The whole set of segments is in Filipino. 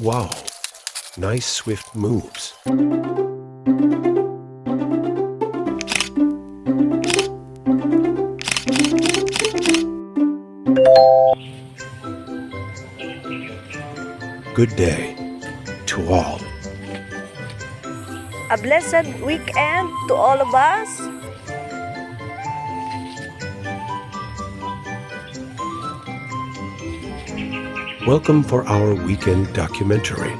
Wow, nice swift moves. Good day to all. A blessed weekend to all of us. Welcome for our weekend documentary.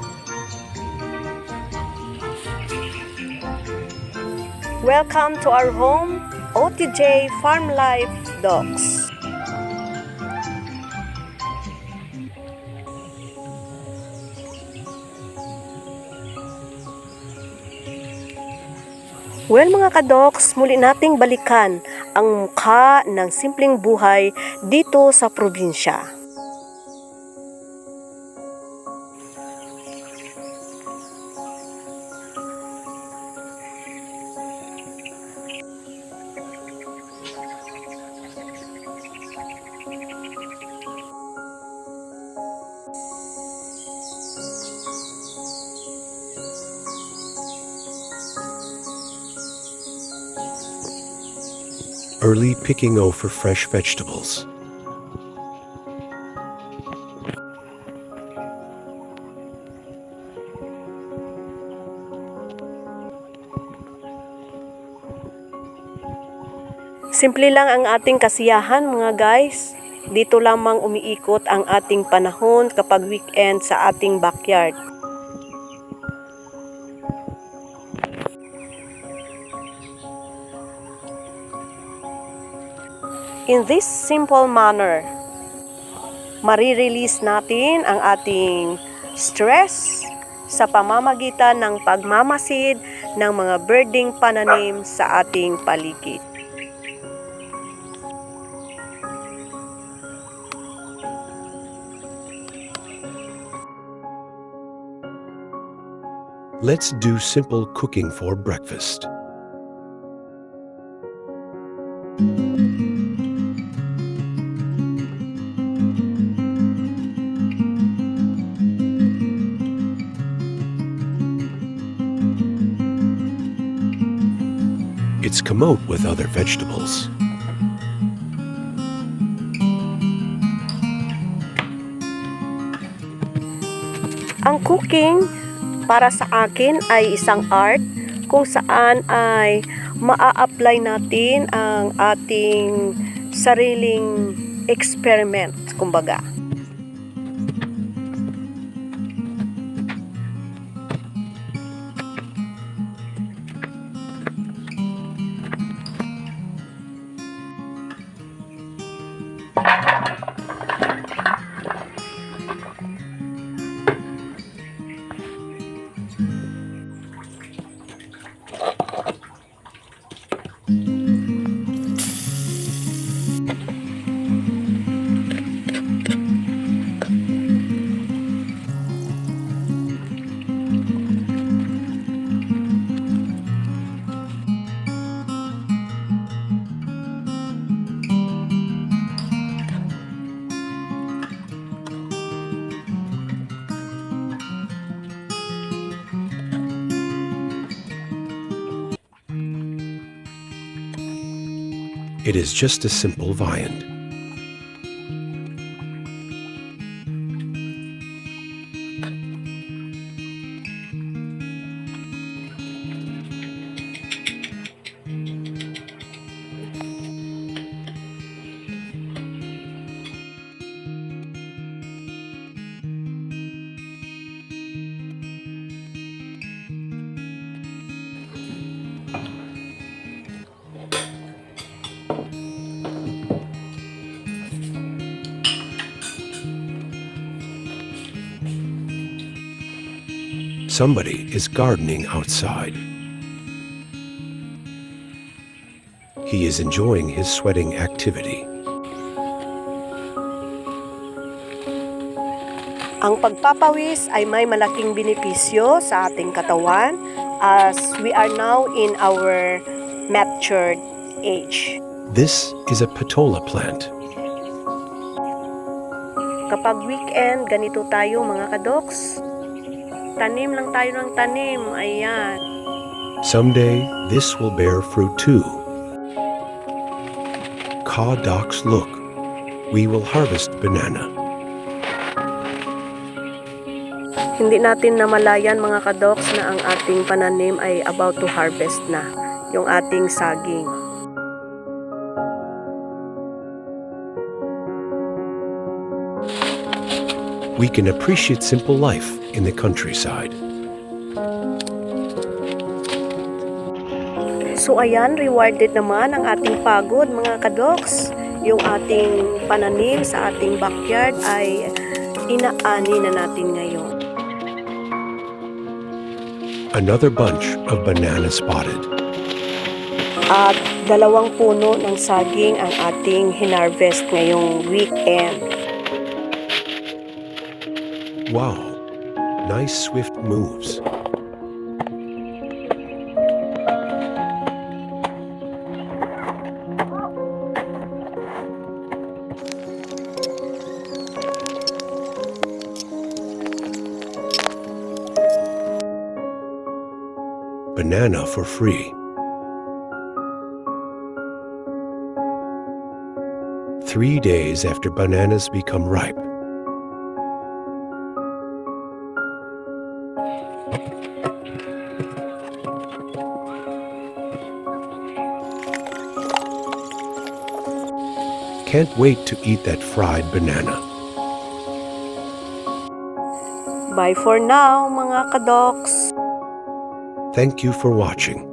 Welcome to our home, OTJ Farm Life Dogs. Well mga kadoks, muli nating balikan ang mukha ng simpleng buhay dito sa probinsya. Early picking for fresh vegetables. Simple lang ang ating kasiyahan mga guys. Dito lamang umiikot ang ating panahon kapag weekend sa ating backyard. In this simple manner, marirelease natin ang ating stress sa pamamagitan ng pagmamasid ng mga birding pananim sa ating paligid. Let's do simple cooking for breakfast. It's camote with other vegetables. Ang cooking para sa akin ay isang art kung saan ay maa-apply natin ang ating sariling experiment, kumbaga. It is just a simple viand. Somebody is gardening outside. He is enjoying his sweating activity. Ang pagpapawis ay may malaking benepisyo sa ating katawan as we are now in our matured age. This is a patola plant. Kapag weekend, ganito tayo mga kadoks. Tanim lang tayo ng tanim. Ayan. Someday, this will bear fruit too. Ka Docs, look, we will harvest banana. Hindi natin namalayan mga kadoks na ang ating pananim ay about to harvest na. Yung ating saging. We can appreciate simple life in the countryside. So ayan, rewarded naman ang ating pagod mga kadoks. Yung ating pananim sa ating backyard ay inaani na natin ngayon. Another bunch of banana spotted. At 2 puno ng saging ang ating hinarvest ngayong weekend. Wow, nice swift moves. Banana for free. 3 days after bananas become ripe. Can't wait to eat that fried banana. Bye for now mga kadoks. Thank you for watching.